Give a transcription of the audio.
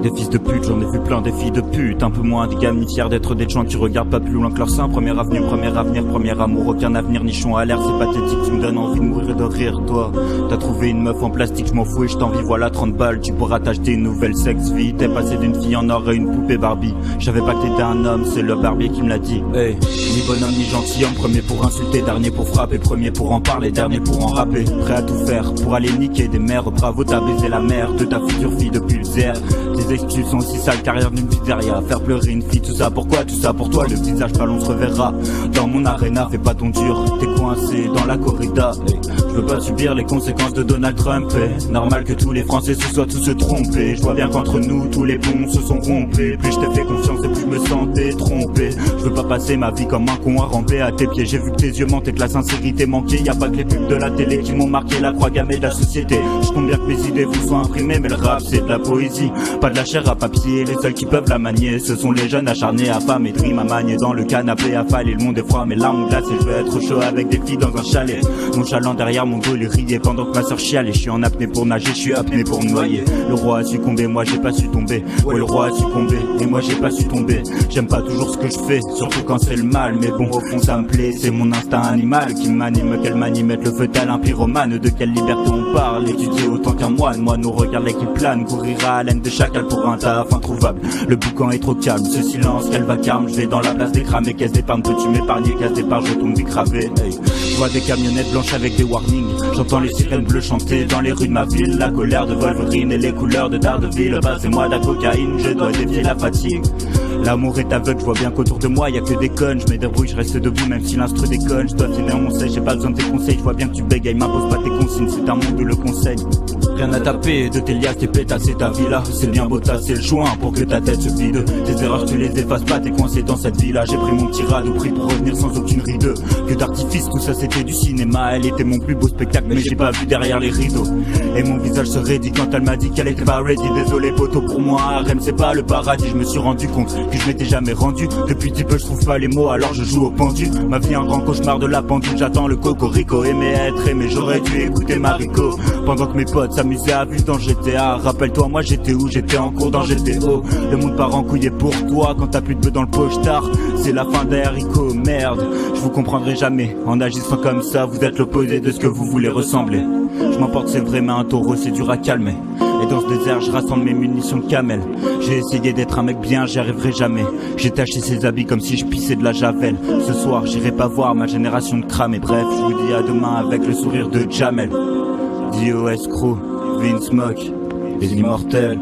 Des fils de pute, j'en ai vu plein, des filles de pute. Un peu moins des gamins fiers d'être des gens qui regardent pas plus loin que leur sein. Premier avenue, premier avenir, premier amour, aucun avenir, nichon à l'air, c'est pathétique. Tu me donnes envie de mourir et de rire, toi. T'as trouvé une meuf en plastique, je m'en fous et je t'envie, voilà 30 balles. Tu pourras t'acheter une nouvelle sex-vie. T'es passé d'une fille en or à une poupée Barbie. Je savais pas que t'étais un homme, c'est le barbier qui me l'a dit. Hey, ni bonhomme ni gentilhomme, premier pour insulter, dernier pour frapper, premier pour en parler, dernier pour en rapper. Prêt à tout faire pour aller niquer des mères. Bravo, t'as baisé la mère de ta future fille depuis le zère. Tes excuses sont aussi sales, carrière d'une pizzeria. Faire pleurer une fille, tout ça pourquoi, tout ça pour toi. Le visage pâle, on se reverra dans mon arena, fais pas ton dur. T'es coincé dans la corrida. Je veux pas subir les conséquences de Donald Trump. Normal que tous les Français se soient tous se trompés. Je vois bien qu'entre nous, tous les ponts se sont rompés. Plus je t'ai fait confiance et plus je me sentais trompé. Je veux pas passer ma vie comme un con à ramper à tes pieds. J'ai vu que tes yeux mentaient, que la sincérité manquait. Y a pas que les pubs de la télé qui m'ont marqué la croix gammée de la société. Je compte bien que mes idées vous soient imprimées, mais le rap c'est de la poésie, pas de la chair à papier. Les seuls qui peuvent la manier, ce sont les jeunes acharnés à femme et dream à manier dans le canapé à faler. Le monde est froid, mes larmes glacées. Je veux être chaud avec des filles dans un chalet. Nonchalant derrière mon dos, les riait pendant que ma soeur chialait. Je suis en apnée pour nager, je suis apné pour me noyer. Le roi a succombé, moi j'ai pas su tomber. Ouais, le roi a succombé et moi j'ai pas su tomber. J'aime pas toujours ce que je fais, surtout quand c'est le mal. Mais bon, au fond ça me plaît, c'est mon instinct animal qui m'anime. Qu'elle m'anime, mettre le feu tel un pyromane. De quelle liberté on parle, étudier autant qu'un moine. Moi nous regarde qui plane, courir à l'aine de chacal pour un taf introuvable. Le boucan est trop calme, ce silence qu'elle va calme. Je vais dans la place des cramés, caisse d'épargne, peux-tu m'épargner? Caisse d'épargne, je tombe décravé. Hey. Je vois des camionnettes blanches avec des warnings. J'entends les sirènes bleues chanter dans les rues de ma ville. La colère de Wolverine et les couleurs de Daredevil. Passez-moi de la cocaïne, je dois défier la fatigue. L'amour est aveugle, je vois bien qu'autour de moi y a que des connes. Je me débrouille, je reste debout même si l'instru déconne. Je dois finir mon sèche, j'ai pas besoin de tes conseils. Je vois bien que tu bégayes, m'impose pas tes consignes, c'est un monde où le conseil. Rien à taper, de tes liasses, tes pétasses et ta vie là. C'est bien beau tasser le joint pour que ta tête se vide. Tes erreurs tu les effaces pas, t'es coincé dans cette vie là. J'ai pris mon petit radeau pris pour revenir sans aucune ride. Que d'artifice, tout ça c'était du cinéma. Elle était mon plus beau spectacle mais j'ai pas vu derrière les rideaux. Et mon visage se raidit quand elle m'a dit qu'elle était pas ready. Désolé poto pour moi, Harem c'est pas le paradis. Je me suis rendu compte que je m'étais jamais rendu. Depuis petit peu je trouve pas les mots alors je joue au pendu. Ma vie un grand cauchemar de la pendule, j'attends le cocorico. Aimer être aimé, j'aurais dû écouter Mariko. Pendant que mes potes s'amusaient à vivre dans GTA. Rappelle-toi moi j'étais où? J'étais en cours dans GTO. Le monde part en couille pour toi quand t'as plus de bœufs dans le pochetard. C'est la fin des haricots, merde. Je vous comprendrai jamais. En agissant comme ça, vous êtes l'opposé de ce que vous voulez ressembler. Je m'emporte c'est vrai mais un taureau c'est dur à calmer. Et dans ce désert je rassemble mes munitions de camel. J'ai essayé d'être un mec bien, j'y arriverai jamais. J'ai taché ses habits comme si je pissais de la javel. Ce soir j'irai pas voir ma génération de cram. Et bref je vous dis à demain avec le sourire de Jamel. DOS Crew, Vince Mock, les immortels.